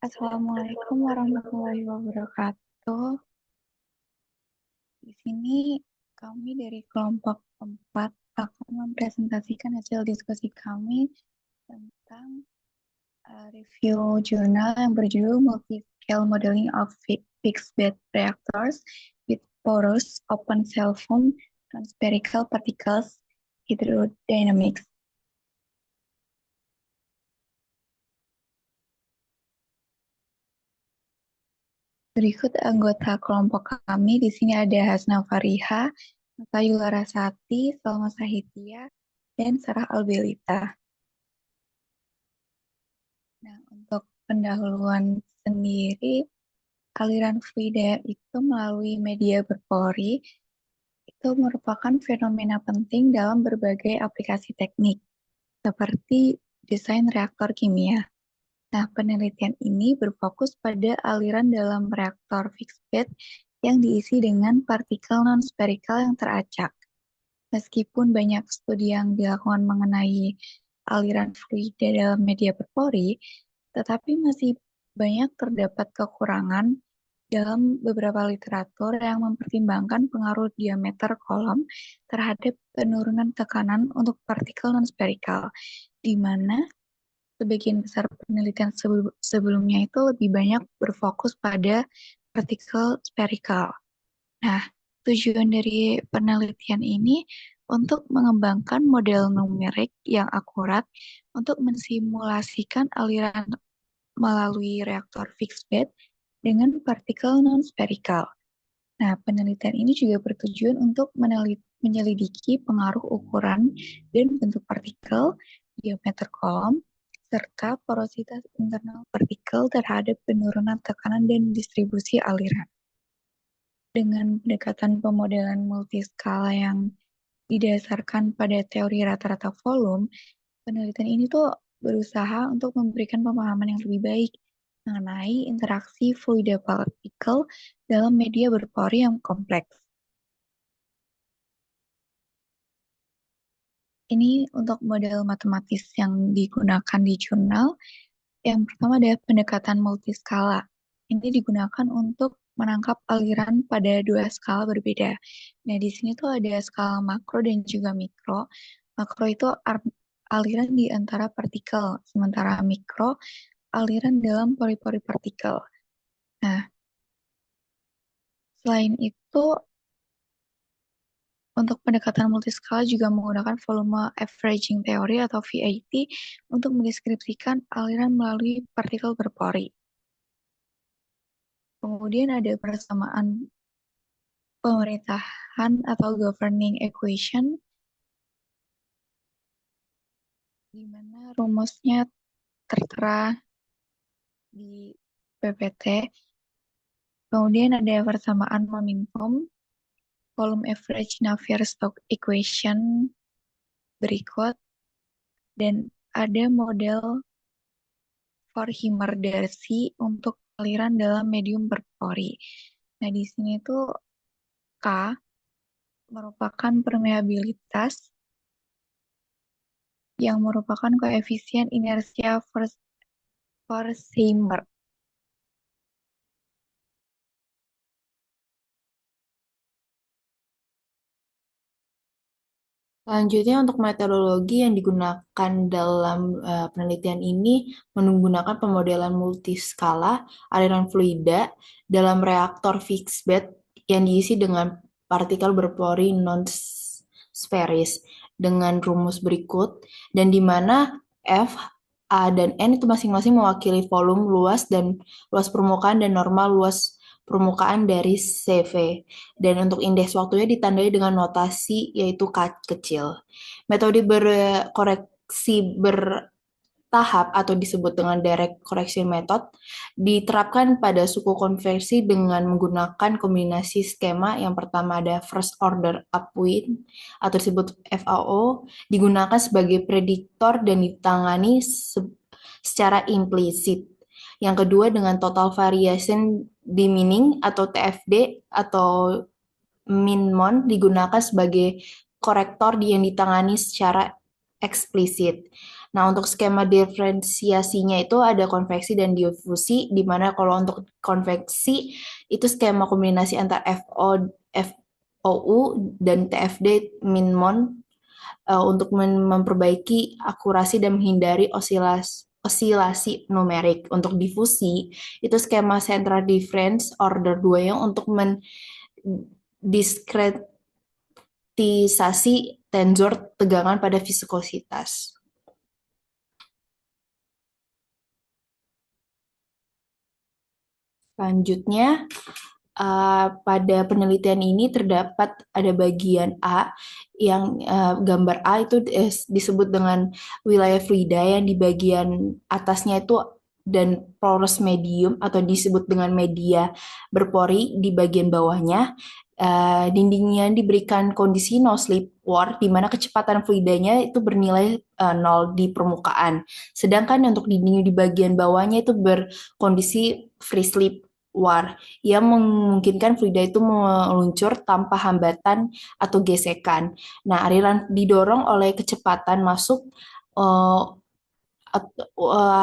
Assalamualaikum warahmatullahi wabarakatuh. Di sini kami dari kelompok 4 akan mempresentasikan hasil diskusi kami tentang review jurnal yang berjudul Multi-Scale Modeling of Fixed Bed Reactors with Porous Open Cell Foam Non-Spherical Particles Hydrodynamics. Berikut anggota kelompok kami. Di sini ada Hasna Fariha, Natayu Larasati, Salma Sahitya, dan Sarah Albelita. Nah, untuk pendahuluan sendiri, aliran fluida itu melalui media berpori itu merupakan fenomena penting dalam berbagai aplikasi teknik, seperti desain reaktor kimia. Nah, penelitian ini berfokus pada aliran dalam reaktor fixed bed yang diisi dengan partikel non-spherical yang teracak. Meskipun banyak studi yang dilakukan mengenai aliran fluida dalam media berpori, tetapi masih banyak terdapat kekurangan dalam beberapa literatur yang mempertimbangkan pengaruh diameter kolom terhadap penurunan tekanan untuk partikel non-spherical, di mana sebagian besar penelitian sebelumnya itu lebih banyak berfokus pada partikel spherical. Nah, tujuan dari penelitian ini untuk mengembangkan model numerik yang akurat untuk mensimulasikan aliran melalui reaktor fixed bed dengan partikel non-spherical. Nah, penelitian ini juga bertujuan untuk menyelidiki pengaruh ukuran dan bentuk partikel, diameter kolom, serta porositas internal partikel terhadap penurunan tekanan dan distribusi aliran. Dengan pendekatan pemodelan multiskala yang didasarkan pada teori rata-rata volume, penelitian ini tuh berusaha untuk memberikan pemahaman yang lebih baik mengenai interaksi fluida partikel dalam media berpori yang kompleks. Ini untuk model matematis yang digunakan di jurnal. Yang pertama ada pendekatan multiskala. Ini digunakan untuk menangkap aliran pada dua skala berbeda. Nah, di sini tuh ada skala makro dan juga mikro. Makro itu aliran di antara partikel, sementara mikro aliran dalam pori-pori partikel. Nah, selain itu, untuk pendekatan multiskala juga menggunakan volume averaging theory atau VAT untuk mendeskripsikan aliran melalui partikel berpori. Kemudian ada persamaan pemerintahan atau governing equation, di mana rumusnya tertera di PPT. Kemudian ada persamaan momentum, volume average Navier-Stokes equation berikut, dan ada model Forchheimer-Darcy untuk aliran dalam medium berpori. Nah, di sini tuh K merupakan permeabilitas yang merupakan koefisien inersia Forchheimer. Selanjutnya untuk metodologi yang digunakan dalam penelitian ini menggunakan pemodelan multiskala aliran fluida dalam reaktor fixed bed yang diisi dengan partikel berpori non-sferis dengan rumus berikut, dan di mana F, A, dan N itu masing-masing mewakili volume luas dan luas permukaan dan normal luas permukaan dari CV. Dan untuk indeks waktunya ditandai dengan notasi yaitu K kecil. Metode koreksi bertahap atau disebut dengan direct correction method diterapkan pada suku konversi dengan menggunakan kombinasi skema. Yang pertama ada first order upwind atau disebut FAO, digunakan sebagai prediktor dan ditangani secara implisit. Yang kedua dengan total variation dimming atau TFD atau min-mon digunakan sebagai korektor yang ditangani secara eksplisit. Nah, untuk skema diferensiasinya itu ada konveksi dan difusi, di mana kalau untuk konveksi itu skema kombinasi antara FOU dan TFD min-mon untuk memperbaiki akurasi dan menghindari osilasi numerik. Untuk difusi, itu skema central difference order 2 yang untuk mendiskretisasi tensor tegangan pada viskositas. Selanjutnya, pada penelitian ini terdapat ada bagian A yang gambar A itu disebut dengan wilayah fluida yang di bagian atasnya itu dan porous medium atau disebut dengan media berpori di bagian bawahnya. Dindingnya diberikan kondisi no slip war di mana kecepatan fluidanya itu bernilai 0 di permukaan. Sedangkan untuk dinding di bagian bawahnya itu berkondisi free slip war yang memungkinkan fluida itu meluncur tanpa hambatan atau gesekan. Nah, aliran didorong oleh kecepatan masuk uh,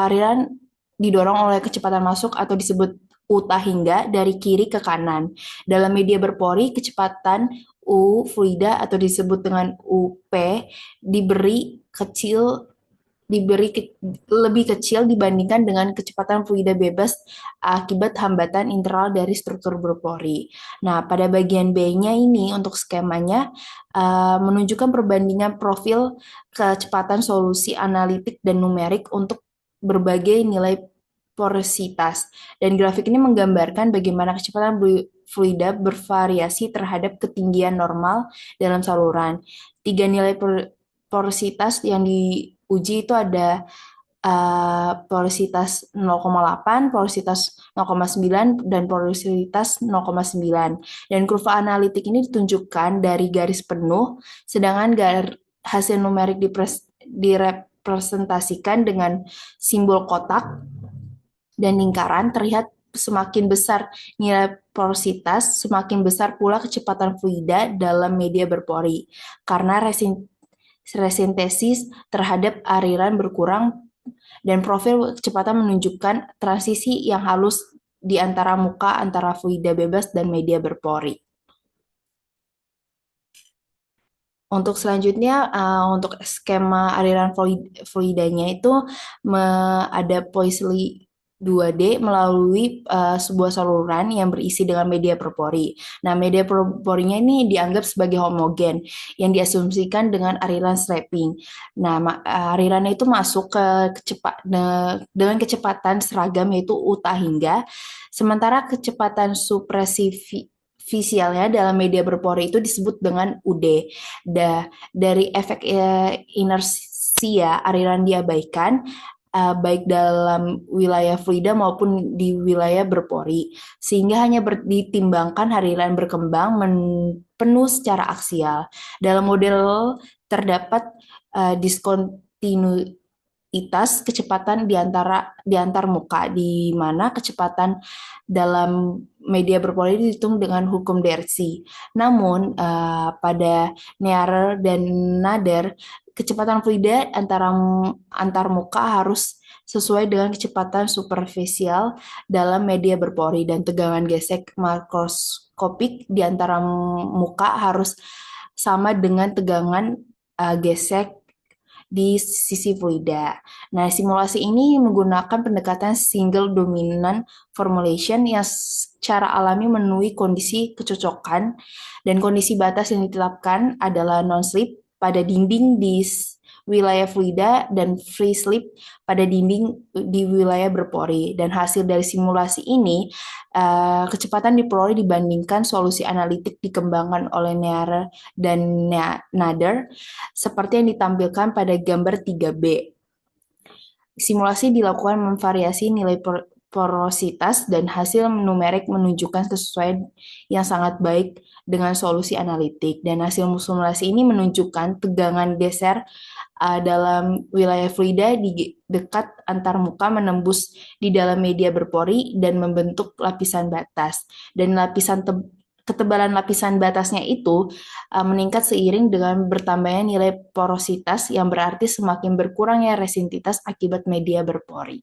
aliran didorong oleh kecepatan masuk atau disebut U hingga dari kiri ke kanan. Dalam media berpori, kecepatan U fluida atau disebut dengan UP diberi lebih kecil dibandingkan dengan kecepatan fluida bebas akibat hambatan internal dari struktur berpori. Nah, pada bagian B-nya ini untuk skemanya menunjukkan perbandingan profil kecepatan solusi analitik dan numerik untuk berbagai nilai porositas. Dan grafik ini menggambarkan bagaimana kecepatan fluida bervariasi terhadap ketinggian normal dalam saluran. Tiga nilai porositas yang diuji itu ada porositas 0,8, porositas 0,9, dan porositas 0,9. Dan kurva analitik ini ditunjukkan dari garis penuh, sedangkan hasil numerik direpresentasikan dengan simbol kotak dan lingkaran. Terlihat semakin besar nilai porositas, semakin besar pula kecepatan fluida dalam media berpori. Karena resintesis terhadap aliran berkurang dan profil kecepatan menunjukkan transisi yang halus di antara muka antara fluida bebas dan media berpori. Untuk selanjutnya, untuk skema aliran fluidanya itu ada Poiseuille 2D melalui sebuah saluran yang berisi dengan media berpori. Nah, media berporinya ini dianggap sebagai homogen yang diasumsikan dengan aliran strapping. Nah, alirannya itu masuk dengan kecepatan seragam yaitu UTA hingga, sementara kecepatan superficialnya dalam media berpori itu disebut dengan UD. Dari efek inersia aliran diabaikan baik dalam wilayah fluida maupun di wilayah berpori, sehingga hanya ditimbangkan aliran berkembang penuh secara aksial. Dalam model terdapat diskontinuitas kecepatan di antar muka, di mana kecepatan dalam media berpori dihitung dengan hukum Darcy. Namun pada Nearer dan Nader, kecepatan fluida antar muka harus sesuai dengan kecepatan superficial dalam media berpori dan tegangan gesek makroskopik di antara muka harus sama dengan tegangan gesek di sisi fluida. Nah, simulasi ini menggunakan pendekatan single dominant formulation yang secara alami memenuhi kondisi kecocokan dan kondisi batas yang ditetapkan adalah non-slip pada dinding di wilayah fluida dan free slip pada dinding di wilayah berpori. Dan hasil dari simulasi ini, kecepatan diperoleh dibandingkan solusi analitik dikembangkan oleh Nearer dan Nader seperti yang ditampilkan pada gambar 3B. Simulasi dilakukan memvariasi nilai porositas dan hasil numerik menunjukkan kesesuaian yang sangat baik dengan solusi analitik. Dan hasil simulasi ini menunjukkan tegangan geser dalam wilayah fluida di dekat antar muka menembus di dalam media berpori dan membentuk lapisan batas. Dan lapisan ketebalan lapisan batasnya itu meningkat seiring dengan bertambahnya nilai porositas yang berarti semakin berkurangnya resinitas akibat media berpori.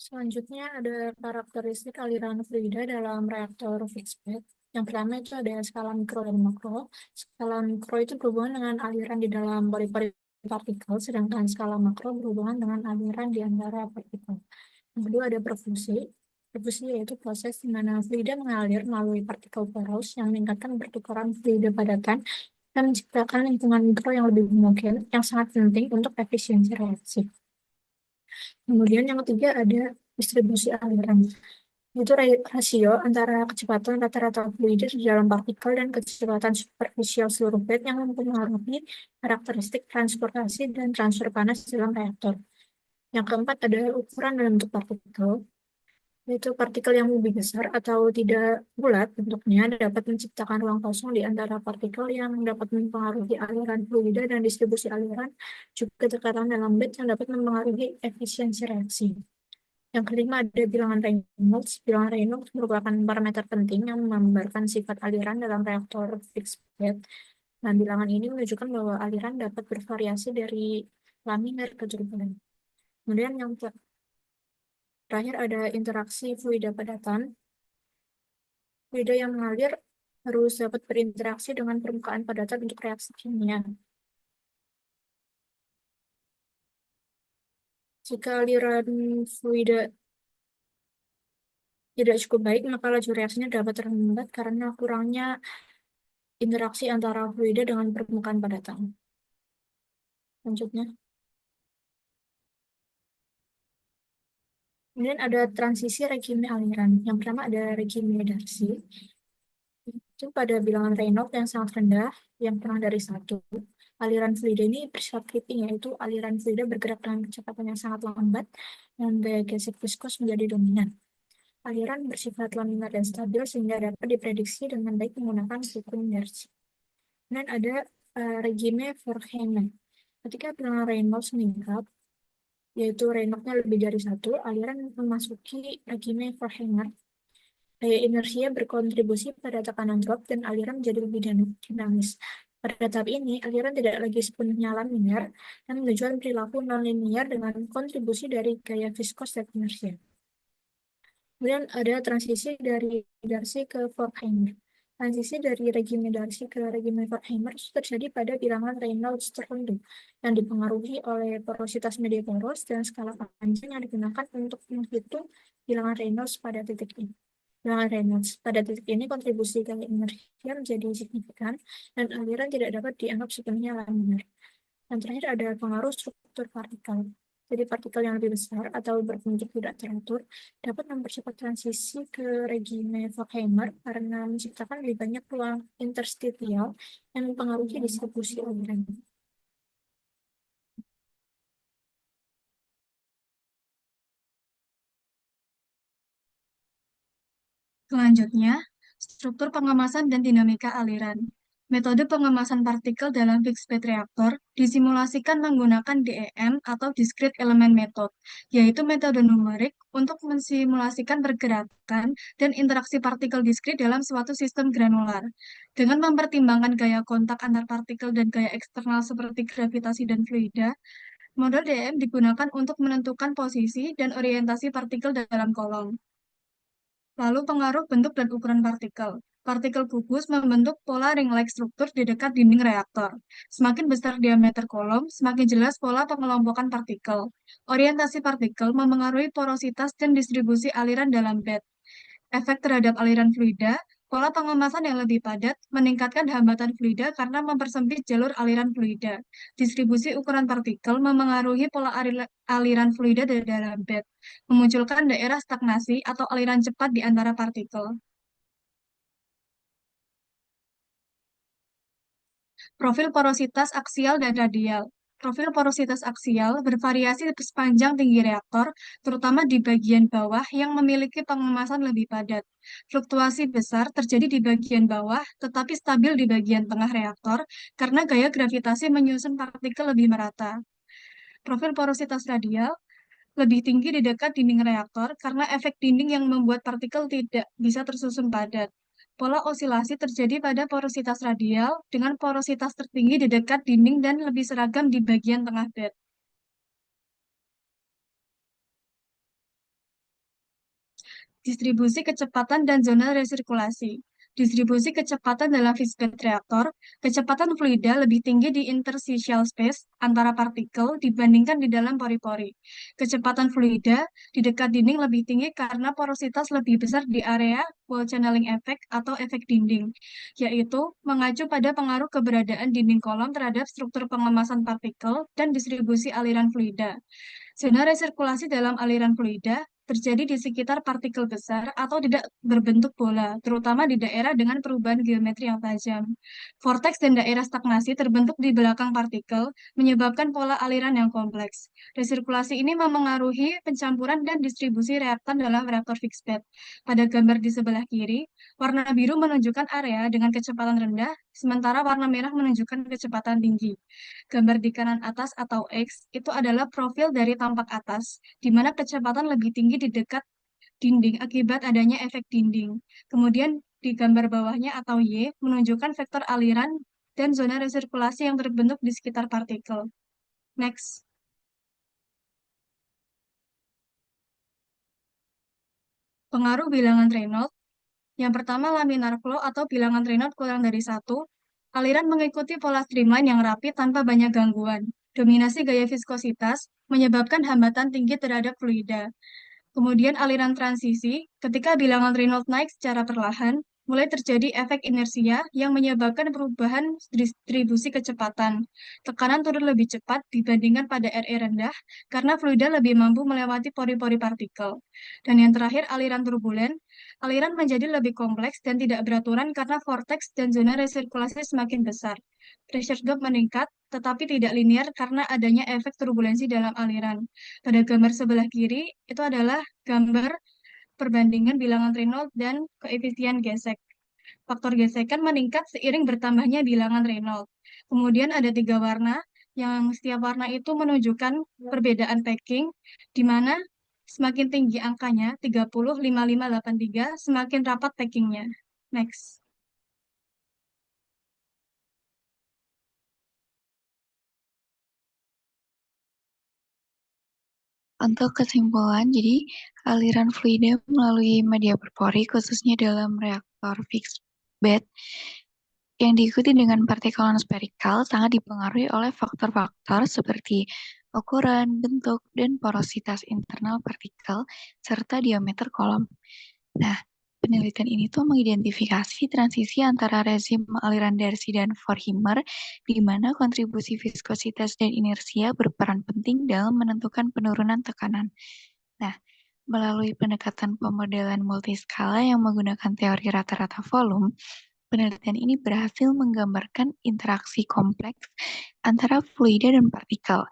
Selanjutnya ada karakteristik aliran fluida dalam reaktor fixed bed. Yang pertama itu ada skala mikro dan makro. Skala mikro itu berhubungan dengan aliran di dalam pori-pori partikel, sedangkan skala makro berhubungan dengan aliran di antara partikel. Yang kedua ada perfusi. Perfusi yaitu proses di mana fluida mengalir melalui partikel poros yang meningkatkan pertukaran fluida padatan dan menciptakan lingkungan mikro yang lebih homogen, yang sangat penting untuk efisiensi reaksi. Kemudian yang ketiga ada distribusi aliran, yaitu rasio antara kecepatan rata-rata fluida di dalam partikel dan kecepatan superficial seluruh bed yang mempengaruhi karakteristik transportasi dan transfer panas dalam reaktor. Yang keempat ada ukuran dan bentuk partikel, yaitu partikel yang lebih besar atau tidak bulat bentuknya dapat menciptakan ruang kosong di antara partikel yang dapat mempengaruhi aliran fluida dan distribusi aliran, juga tekanan dalam bed yang dapat mempengaruhi efisiensi reaksi. Yang kelima ada bilangan Reynolds. Bilangan Reynolds merupakan parameter penting yang menggambarkan sifat aliran dalam reaktor fixed bed. Nah, bilangan ini menunjukkan bahwa aliran dapat bervariasi dari laminar ke turbulen. Kemudian yang terakhir ada interaksi fluida padatan. Fluida yang mengalir harus dapat berinteraksi dengan permukaan padatan untuk reaksi kimia. Jika aliran fluida tidak cukup baik, maka laju reaksinya dapat terhambat karena kurangnya interaksi antara fluida dengan permukaan padatan. Selanjutnya. Kemudian ada transisi regime aliran. Yang pertama ada regime Darcy. Itu pada bilangan Reynolds yang sangat rendah, yang kurang dari 1. Aliran fluida ini bersifat creeping, yaitu aliran fluida bergerak dengan kecepatan yang sangat lambat dan gaya gesek viskos menjadi dominan. Aliran bersifat laminar dan stabil sehingga dapat diprediksi dengan baik menggunakan hukum Darcy. Dan ada regime Forchheimer. Ketika bilangan Reynolds meningkat, yaitu Reynolds-nya lebih dari 1, aliran memasuki regime Forchheimer. Daya inersia berkontribusi pada tekanan drop dan aliran menjadi lebih dinamis. Pada tahap ini, aliran tidak lagi sepenuhnya laminar dan menunjukkan perilaku non-linear dengan kontribusi dari gaya viskos dan inersia. Kemudian ada transisi dari Darcy ke Forchheimer. Transisi dari regime Darcy ke regime Forchheimer terjadi pada bilangan Reynolds tertentu yang dipengaruhi oleh porositas media poros dan skala panjang yang digunakan untuk menghitung bilangan Reynolds pada titik ini. Bilangan Reynolds pada titik ini kontribusi gaya inersia menjadi signifikan dan aliran tidak dapat dianggap sepenuhnya laminar. Dan terakhir ada pengaruh struktur partikel. Jadi partikel yang lebih besar atau berbentuk tidak teratur dapat mempercepat transisi ke regime Forchheimer karena menciptakan lebih banyak ruang interstitial yang mempengaruhi distribusi aliran. Selanjutnya, struktur pengemasan dan dinamika aliran. Metode pengemasan partikel dalam fixed bed reaktor disimulasikan menggunakan DEM atau Discrete Element Method, yaitu metode numerik untuk mensimulasikan pergerakan dan interaksi partikel diskrit dalam suatu sistem granular. Dengan mempertimbangkan gaya kontak antar partikel dan gaya eksternal seperti gravitasi dan fluida, model DEM digunakan untuk menentukan posisi dan orientasi partikel dalam kolom. Lalu pengaruh bentuk dan ukuran partikel. Partikel gugus membentuk pola ring-like struktur di dekat dinding reaktor. Semakin besar diameter kolom, semakin jelas pola pengelompokan partikel. Orientasi partikel memengaruhi porositas dan distribusi aliran dalam bed. Efek terhadap aliran fluida, pola pengemasan yang lebih padat meningkatkan hambatan fluida karena mempersempit jalur aliran fluida. Distribusi ukuran partikel memengaruhi pola aliran fluida dari dalam bed, memunculkan daerah stagnasi atau aliran cepat di antara partikel. Profil porositas aksial dan radial. Profil porositas aksial bervariasi sepanjang tinggi reaktor, terutama di bagian bawah yang memiliki pengemasan lebih padat. Fluktuasi besar terjadi di bagian bawah, tetapi stabil di bagian tengah reaktor karena gaya gravitasi menyusun partikel lebih merata. Profil porositas radial lebih tinggi di dekat dinding reaktor karena efek dinding yang membuat partikel tidak bisa tersusun padat. Pola osilasi terjadi pada porositas radial dengan porositas tertinggi di dekat dinding dan lebih seragam di bagian tengah bed. Distribusi kecepatan dan zona resirkulasi. Distribusi kecepatan dalam fixed bed reaktor, kecepatan fluida lebih tinggi di interstitial space antara partikel dibandingkan di dalam pori-pori. Kecepatan fluida di dekat dinding lebih tinggi karena porositas lebih besar di area wall channeling effect atau efek dinding, yaitu mengacu pada pengaruh keberadaan dinding kolom terhadap struktur pengemasan partikel dan distribusi aliran fluida. Zona resirkulasi dalam aliran fluida terjadi di sekitar partikel besar atau tidak berbentuk bola, terutama di daerah dengan perubahan geometri yang tajam. Vortex dan daerah stagnasi terbentuk di belakang partikel, menyebabkan pola aliran yang kompleks. Resirkulasi ini memengaruhi pencampuran dan distribusi reaktan dalam reaktor fixed bed. Pada gambar di sebelah kiri, warna biru menunjukkan area dengan kecepatan rendah, sementara warna merah menunjukkan kecepatan tinggi. Gambar di kanan atas atau X itu adalah profil dari tampak atas, di mana kecepatan lebih tinggi di dekat dinding akibat adanya efek dinding. Kemudian di gambar bawahnya atau Y menunjukkan vektor aliran dan zona resirkulasi yang terbentuk di sekitar partikel. Next. Pengaruh bilangan Reynolds. Yang pertama, laminar flow atau bilangan Reynolds kurang dari 1. Aliran mengikuti pola streamline yang rapi tanpa banyak gangguan. Dominasi gaya viskositas menyebabkan hambatan tinggi terhadap fluida. Kemudian aliran transisi, ketika bilangan Reynolds naik secara perlahan, mulai terjadi efek inersia yang menyebabkan perubahan distribusi kecepatan. Tekanan turun lebih cepat dibandingkan pada RE rendah karena fluida lebih mampu melewati pori-pori partikel. Dan yang terakhir, aliran turbulen. Aliran menjadi lebih kompleks dan tidak beraturan karena vortex dan zona resirkulasi semakin besar. Pressure drop meningkat, tetapi tidak linear karena adanya efek turbulensi dalam aliran. Pada gambar sebelah kiri, itu adalah gambar perbandingan bilangan Reynolds dan koefisien gesek. Faktor gesekan meningkat seiring bertambahnya bilangan Reynolds. Kemudian ada 3 warna, yang setiap warna itu menunjukkan perbedaan packing, di mana semakin tinggi angkanya, 30, 55, 83, semakin rapat packingnya. Next. Untuk kesimpulan, jadi aliran fluida melalui media berpori, khususnya dalam reaktor fixed bed, yang diikuti dengan partikel non-spherical sangat dipengaruhi oleh faktor-faktor seperti ukuran, bentuk, dan porositas internal partikel, serta diameter kolom. Nah, penelitian ini tuh mengidentifikasi transisi antara rezim aliran Darcy dan Forchheimer, di mana kontribusi viskositas dan inersia berperan penting dalam menentukan penurunan tekanan. Nah, melalui pendekatan pemodelan multiskala yang menggunakan teori rata-rata volume, penelitian ini berhasil menggambarkan interaksi kompleks antara fluida dan partikel,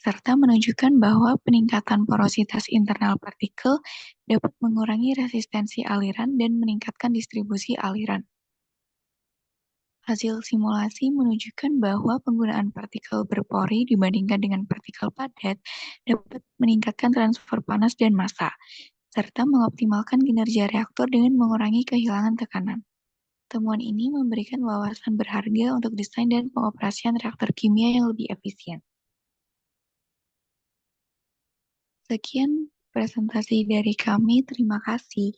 serta menunjukkan bahwa peningkatan porositas internal partikel dapat mengurangi resistensi aliran dan meningkatkan distribusi aliran. Hasil simulasi menunjukkan bahwa penggunaan partikel berpori dibandingkan dengan partikel padat dapat meningkatkan transfer panas dan massa, serta mengoptimalkan kinerja reaktor dengan mengurangi kehilangan tekanan. Temuan ini memberikan wawasan berharga untuk desain dan pengoperasian reaktor kimia yang lebih efisien. Sekian presentasi dari kami, terima kasih.